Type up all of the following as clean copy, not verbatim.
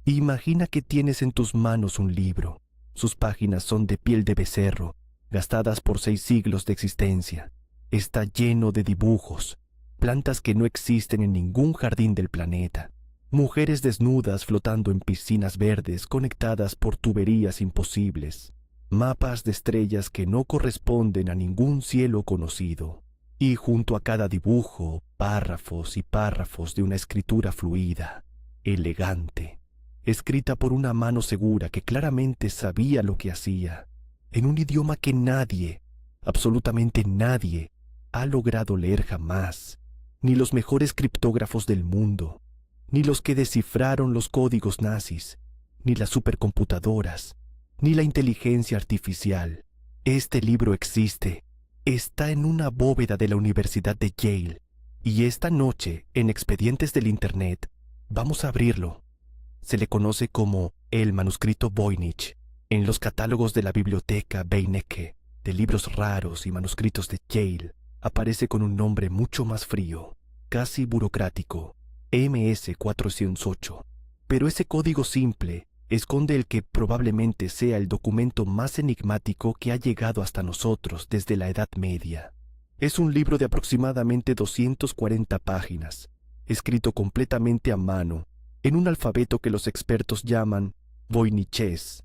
Imagina que tienes en tus manos un libro. Sus páginas son de piel de becerro, gastadas por 6 siglos de existencia. Está lleno de dibujos, plantas que no existen en ningún jardín del planeta, mujeres desnudas flotando en piscinas verdes conectadas por tuberías imposibles, mapas de estrellas que no corresponden a ningún cielo conocido. Y junto a cada dibujo, párrafos y párrafos de una escritura fluida, elegante, escrita por una mano segura que claramente sabía lo que hacía, en un idioma que nadie, absolutamente nadie, ha logrado leer jamás, ni los mejores criptógrafos del mundo, ni los que descifraron los códigos nazis, ni las supercomputadoras, ni la inteligencia artificial. Este libro existe. Está en una bóveda de la Universidad de Yale, y esta noche, en Expedientes del Internet, vamos a abrirlo. Se le conoce como el manuscrito Voynich. En los catálogos de la biblioteca Beinecke, de libros raros y manuscritos de Yale, aparece con un nombre mucho más frío, casi burocrático, MS-408. Pero ese código simple esconde el que probablemente sea el documento más enigmático que ha llegado hasta nosotros desde la Edad Media. Es un libro de aproximadamente 240 páginas, escrito completamente a mano, en un alfabeto que los expertos llaman voynichés,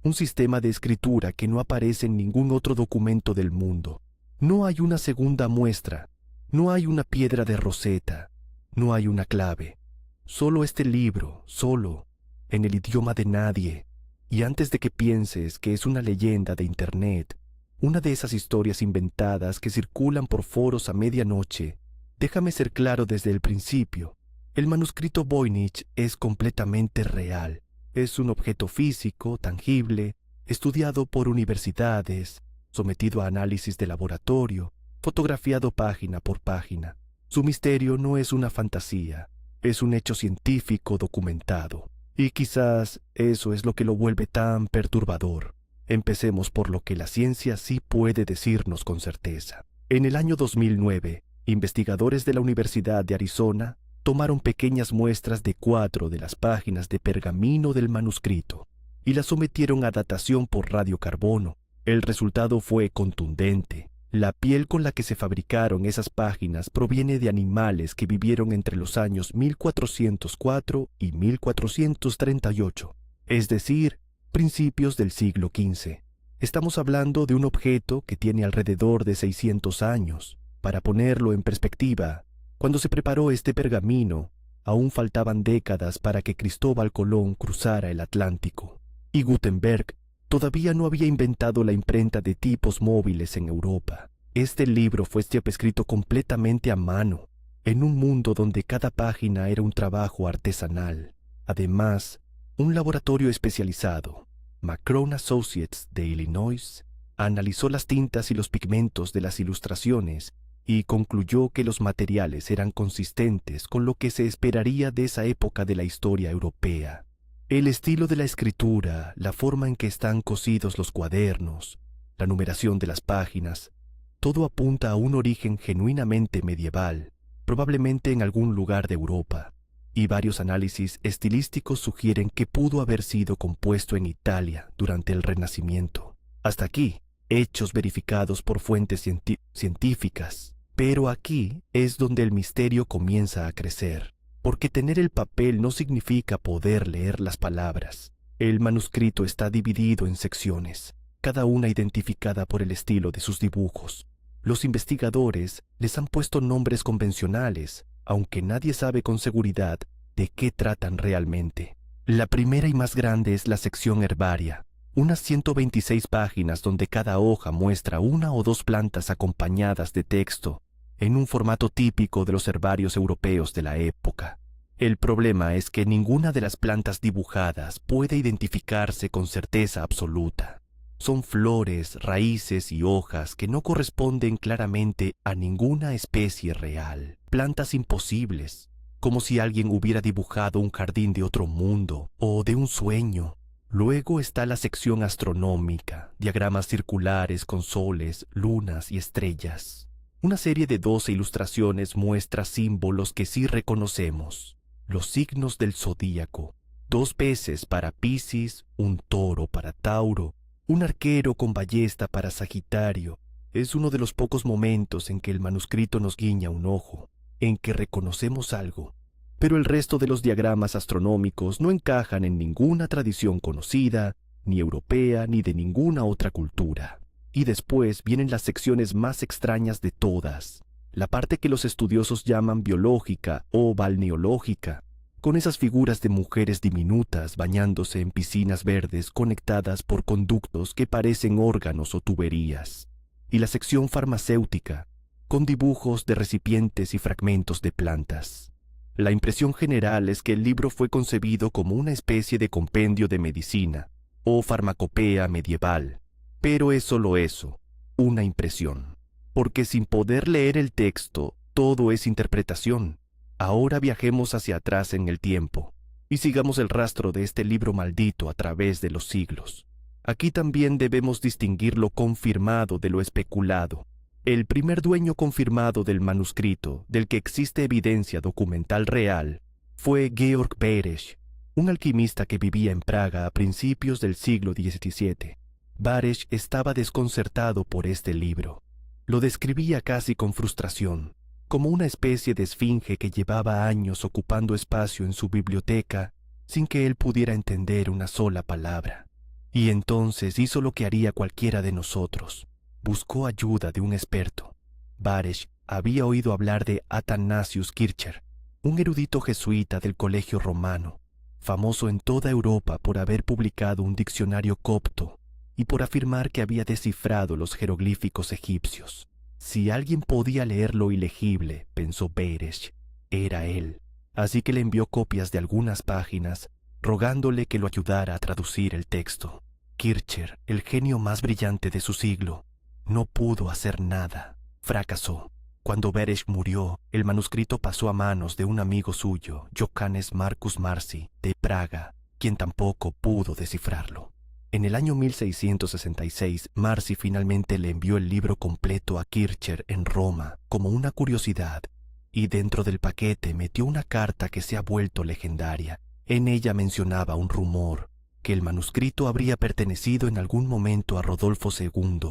un sistema de escritura que no aparece en ningún otro documento del mundo. No hay una segunda muestra, no hay una piedra de Rosetta, no hay una clave. Solo este libro, solo, en el idioma de nadie. Y antes de que pienses que es una leyenda de Internet, una de esas historias inventadas que circulan por foros a medianoche, déjame ser claro desde el principio. El manuscrito Voynich es completamente real. Es un objeto físico, tangible, estudiado por universidades, sometido a análisis de laboratorio, fotografiado página por página. Su misterio no es una fantasía, es un hecho científico documentado. Y quizás eso es lo que lo vuelve tan perturbador. Empecemos por lo que la ciencia sí puede decirnos con certeza. En el año 2009, investigadores de la Universidad de Arizona tomaron pequeñas muestras de 4 de las páginas de pergamino del manuscrito y las sometieron a datación por radiocarbono. El resultado fue contundente. La piel con la que se fabricaron esas páginas proviene de animales que vivieron entre los años 1404 y 1438, es decir, principios del siglo XV. Estamos hablando de un objeto que tiene alrededor de 600 años. Para ponerlo en perspectiva, cuando se preparó este pergamino, aún faltaban décadas para que Cristóbal Colón cruzara el Atlántico, y Gutenberg todavía no había inventado la imprenta de tipos móviles en Europa. Este libro fue escrito completamente a mano, en un mundo donde cada página era un trabajo artesanal. Además, un laboratorio especializado, McCrone Associates de Illinois, analizó las tintas y los pigmentos de las ilustraciones y concluyó que los materiales eran consistentes con lo que se esperaría de esa época de la historia europea. El estilo de la escritura, la forma en que están cosidos los cuadernos, la numeración de las páginas, todo apunta a un origen genuinamente medieval, probablemente en algún lugar de Europa, y varios análisis estilísticos sugieren que pudo haber sido compuesto en Italia durante el Renacimiento. Hasta aquí, hechos verificados por fuentes científicas. Pero aquí es donde el misterio comienza a crecer, porque tener el papel no significa poder leer las palabras. El manuscrito está dividido en secciones, cada una identificada por el estilo de sus dibujos. Los investigadores les han puesto nombres convencionales, aunque nadie sabe con seguridad de qué tratan realmente. La primera y más grande es la sección herbaria, unas 126 páginas donde cada hoja muestra 1 o 2 plantas acompañadas de texto, en un formato típico de los herbarios europeos de la época. El problema es que ninguna de las plantas dibujadas puede identificarse con certeza absoluta. Son flores, raíces y hojas que no corresponden claramente a ninguna especie real. Plantas imposibles, como si alguien hubiera dibujado un jardín de otro mundo o de un sueño. Luego está la sección astronómica, diagramas circulares con soles, lunas y estrellas. Una serie de 12 ilustraciones muestra símbolos que sí reconocemos, los signos del zodíaco, 2 peces para Piscis, un toro para Tauro, un arquero con ballesta para Sagitario. Es uno de los pocos momentos en que el manuscrito nos guiña un ojo, en que reconocemos algo, pero el resto de los diagramas astronómicos no encajan en ninguna tradición conocida, ni europea, ni de ninguna otra cultura. Y después vienen las secciones más extrañas de todas, la parte que los estudiosos llaman biológica o balneológica, con esas figuras de mujeres diminutas bañándose en piscinas verdes conectadas por conductos que parecen órganos o tuberías, y la sección farmacéutica, con dibujos de recipientes y fragmentos de plantas. La impresión general es que el libro fue concebido como una especie de compendio de medicina o farmacopea medieval, pero es solo eso, una impresión, porque sin poder leer el texto, todo es interpretación. Ahora viajemos hacia atrás en el tiempo y sigamos el rastro de este libro maldito a través de los siglos. Aquí también debemos distinguir lo confirmado de lo especulado. El primer dueño confirmado del manuscrito, del que existe evidencia documental real, fue Georg Baresch, un alquimista que vivía en Praga a principios del siglo XVII. Baresch estaba desconcertado por este libro. Lo describía casi con frustración, como una especie de esfinge que llevaba años ocupando espacio en su biblioteca sin que él pudiera entender una sola palabra. Y entonces hizo lo que haría cualquiera de nosotros. Buscó ayuda de un experto. Baresch había oído hablar de Athanasius Kircher, un erudito jesuita del Colegio Romano, famoso en toda Europa por haber publicado un diccionario copto y por afirmar que había descifrado los jeroglíficos egipcios. Si alguien podía leer lo ilegible, pensó Baresch, era él. Así que le envió copias de algunas páginas, rogándole que lo ayudara a traducir el texto. Kircher, el genio más brillante de su siglo, no pudo hacer nada. Fracasó. Cuando Baresch murió, el manuscrito pasó a manos de un amigo suyo, Johannes Marcus Marci, de Praga, quien tampoco pudo descifrarlo. En el año 1666, Marci finalmente le envió el libro completo a Kircher en Roma como una curiosidad, y dentro del paquete metió una carta que se ha vuelto legendaria. En ella mencionaba un rumor, que el manuscrito habría pertenecido en algún momento a Rodolfo II,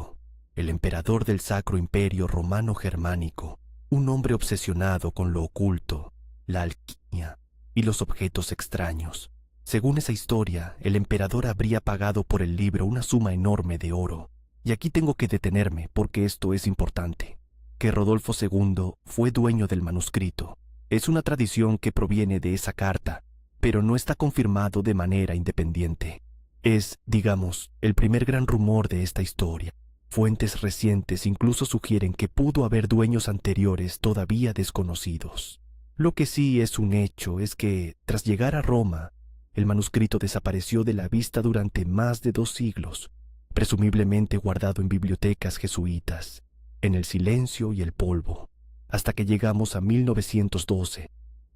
el emperador del Sacro Imperio Romano Germánico, un hombre obsesionado con lo oculto, la alquimia y los objetos extraños. Según esa historia, el emperador habría pagado por el libro una suma enorme de oro. Y aquí tengo que detenerme porque esto es importante. Que Rodolfo II fue dueño del manuscrito. Es una tradición que proviene de esa carta, pero no está confirmado de manera independiente. Es, digamos, el primer gran rumor de esta historia. Fuentes recientes incluso sugieren que pudo haber dueños anteriores todavía desconocidos. Lo que sí es un hecho es que, tras llegar a Roma, el manuscrito desapareció de la vista durante más de 2 siglos, presumiblemente guardado en bibliotecas jesuitas, en el silencio y el polvo, hasta que llegamos a 1912,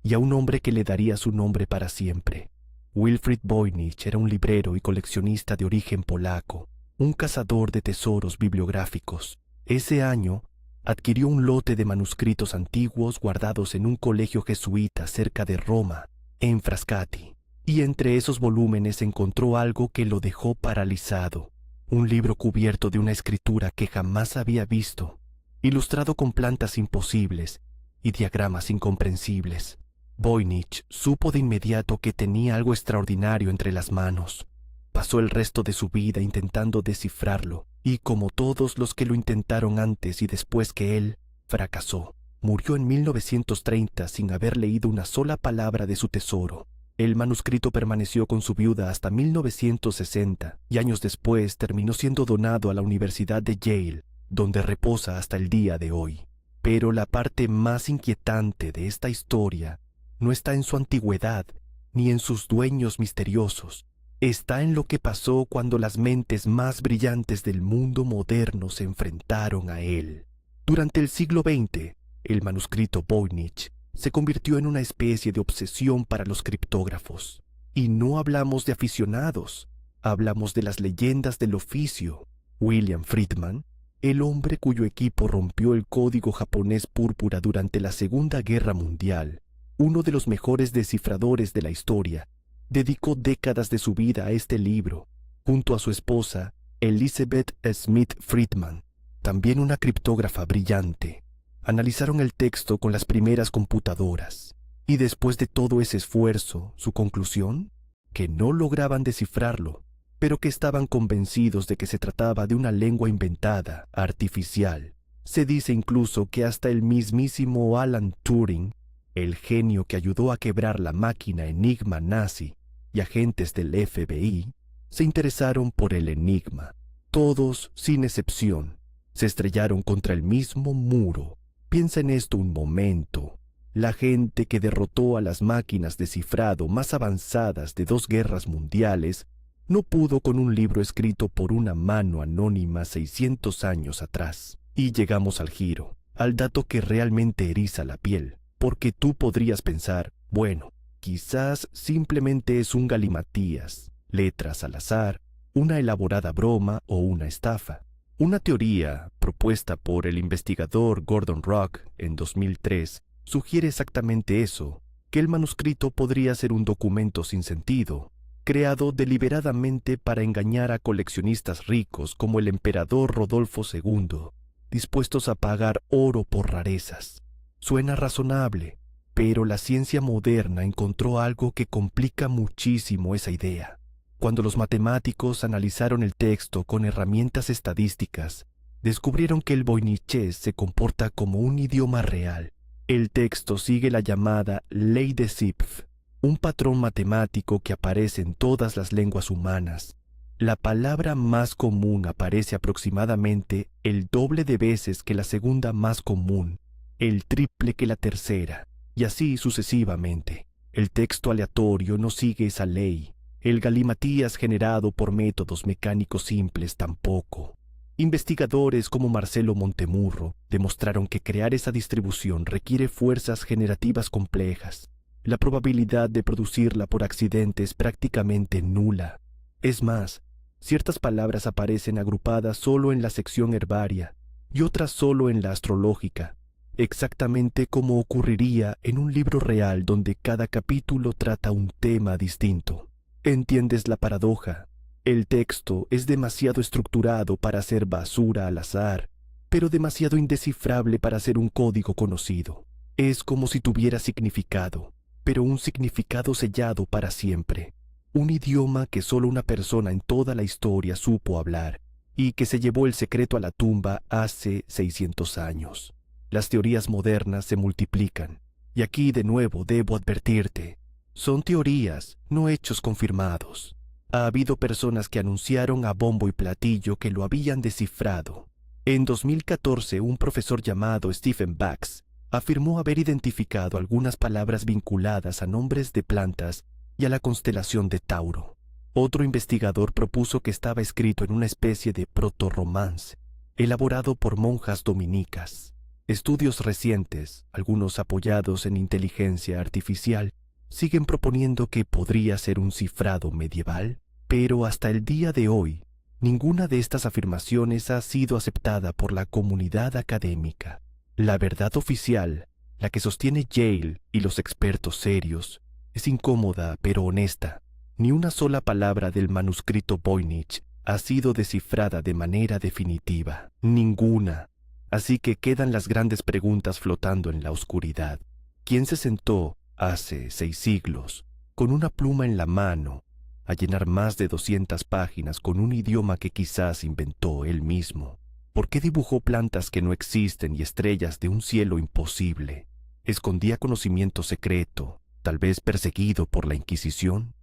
y a un hombre que le daría su nombre para siempre. Wilfrid Voynich era un librero y coleccionista de origen polaco, un cazador de tesoros bibliográficos. Ese año, adquirió un lote de manuscritos antiguos guardados en un colegio jesuita cerca de Roma, en Frascati. Y entre esos volúmenes encontró algo que lo dejó paralizado, un libro cubierto de una escritura que jamás había visto, ilustrado con plantas imposibles y diagramas incomprensibles. Voynich supo de inmediato que tenía algo extraordinario entre las manos. Pasó el resto de su vida intentando descifrarlo, y como todos los que lo intentaron antes y después que él, fracasó. Murió en 1930 sin haber leído una sola palabra de su tesoro. El manuscrito permaneció con su viuda hasta 1960 y años después terminó siendo donado a la Universidad de Yale, donde reposa hasta el día de hoy. Pero la parte más inquietante de esta historia no está en su antigüedad ni en sus dueños misteriosos. Está en lo que pasó cuando las mentes más brillantes del mundo moderno se enfrentaron a él. Durante el siglo XX, el manuscrito Voynich se convirtió en una especie de obsesión para los criptógrafos. Y no hablamos de aficionados, hablamos de las leyendas del oficio. William Friedman, el hombre cuyo equipo rompió el código japonés púrpura durante la Segunda Guerra Mundial, uno de los mejores descifradores de la historia, Dedicó décadas de su vida a este libro, junto a su esposa, Elizabeth Smith Friedman, también una criptógrafa brillante. Analizaron el texto con las primeras computadoras. Y después de todo ese esfuerzo, ¿su conclusión? Que no lograban descifrarlo, pero que estaban convencidos de que se trataba de una lengua inventada, artificial. Se dice incluso que hasta el mismísimo Alan Turing, el genio que ayudó a quebrar la máquina Enigma nazi, y agentes del FBI, se interesaron por el enigma. Todos, sin excepción, se estrellaron contra el mismo muro. Piensa en esto un momento. La gente que derrotó a las máquinas de cifrado más avanzadas de 2 guerras mundiales no pudo con un libro escrito por una mano anónima 600 años atrás. Y llegamos al giro, al dato que realmente eriza la piel, porque tú podrías pensar, bueno, quizás simplemente es un galimatías, letras al azar, una elaborada broma o una estafa. Una teoría propuesta por el investigador Gordon Rock en 2003 sugiere exactamente eso, que el manuscrito podría ser un documento sin sentido, creado deliberadamente para engañar a coleccionistas ricos como el emperador Rodolfo II, dispuestos a pagar oro por rarezas. Suena razonable, pero la ciencia moderna encontró algo que complica muchísimo esa idea. Cuando los matemáticos analizaron el texto con herramientas estadísticas, descubrieron que el voynichés se comporta como un idioma real. El texto sigue la llamada ley de Zipf, un patrón matemático que aparece en todas las lenguas humanas. La palabra más común aparece aproximadamente el doble de veces que la segunda más común, el triple que la tercera, y así sucesivamente. El texto aleatorio no sigue esa ley. El galimatías generado por métodos mecánicos simples tampoco. Investigadores como Marcelo Montemurro demostraron que crear esa distribución requiere fuerzas generativas complejas. La probabilidad de producirla por accidente es prácticamente nula. Es más, ciertas palabras aparecen agrupadas solo en la sección herbaria y otras solo en la astrológica, exactamente como ocurriría en un libro real donde cada capítulo trata un tema distinto. ¿Entiendes la paradoja? El texto es demasiado estructurado para ser basura al azar, pero demasiado indescifrable para ser un código conocido. Es como si tuviera significado, pero un significado sellado para siempre. Un idioma que solo una persona en toda la historia supo hablar y que se llevó el secreto a la tumba hace 600 años. Las teorías modernas se multiplican, y aquí de nuevo debo advertirte, son teorías, no hechos confirmados. Ha habido personas que anunciaron a bombo y platillo que lo habían descifrado. En 2014, un profesor llamado Stephen Bax afirmó haber identificado algunas palabras vinculadas a nombres de plantas y a la constelación de Tauro. Otro investigador propuso que estaba escrito en una especie de proto-romance, elaborado por monjas dominicas. Estudios recientes, algunos apoyados en inteligencia artificial, siguen proponiendo que podría ser un cifrado medieval, pero hasta el día de hoy, ninguna de estas afirmaciones ha sido aceptada por la comunidad académica. La verdad oficial, la que sostiene Yale y los expertos serios, es incómoda pero honesta. Ni una sola palabra del manuscrito Voynich ha sido descifrada de manera definitiva. Ninguna. Así que quedan las grandes preguntas flotando en la oscuridad. ¿Quién se sentó hace 6 siglos, con una pluma en la mano, a llenar más de 200 páginas con un idioma que quizás inventó él mismo? ¿Por qué dibujó plantas que no existen y estrellas de un cielo imposible? ¿Escondía conocimiento secreto, tal vez perseguido por la Inquisición?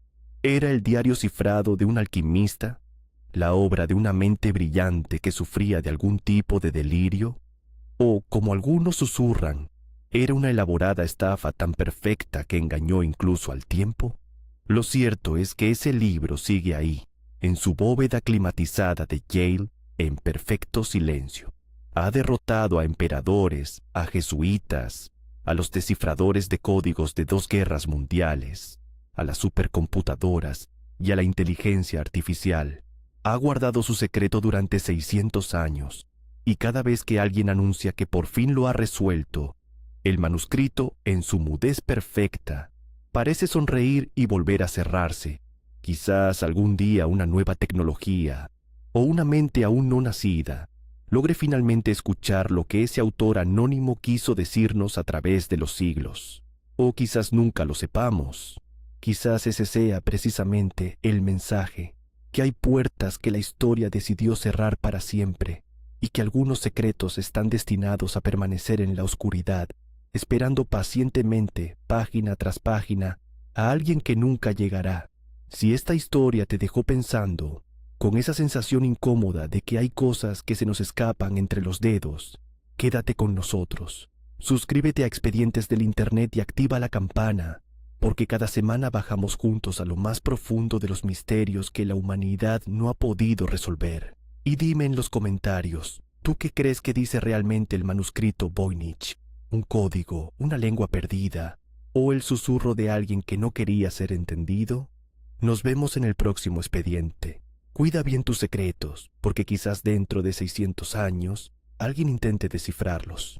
¿Era el diario cifrado de un alquimista? ¿La obra de una mente brillante que sufría de algún tipo de delirio? ¿O, como algunos susurran, era una elaborada estafa tan perfecta que engañó incluso al tiempo? Lo cierto es que ese libro sigue ahí, en su bóveda climatizada de Yale, en perfecto silencio. Ha derrotado a emperadores, a jesuitas, a los descifradores de códigos de 2 guerras mundiales, a las supercomputadoras y a la inteligencia artificial. Ha guardado su secreto durante 600 años, y cada vez que alguien anuncia que por fin lo ha resuelto, el manuscrito, en su mudez perfecta, Parece sonreír y volver a cerrarse. Quizás algún día una nueva tecnología o una mente aún no nacida logre finalmente escuchar lo que ese autor anónimo quiso decirnos a través de los siglos. O quizás nunca lo sepamos. Quizás ese sea precisamente el mensaje, que hay puertas que la historia decidió cerrar para siempre y que algunos secretos están destinados a permanecer en la oscuridad, esperando pacientemente, página tras página, a alguien que nunca llegará. Si esta historia te dejó pensando, con esa sensación incómoda de que hay cosas que se nos escapan entre los dedos, quédate con nosotros. Suscríbete a Expedientes del Internet y activa la campana, porque cada semana bajamos juntos a lo más profundo de los misterios que la humanidad no ha podido resolver. Y dime en los comentarios, ¿tú qué crees que dice realmente el manuscrito Voynich? ¿Un código, una lengua perdida, o el susurro de alguien que no quería ser entendido? Nos vemos en el próximo expediente. Cuida bien tus secretos, porque quizás dentro de 600 años alguien intente descifrarlos.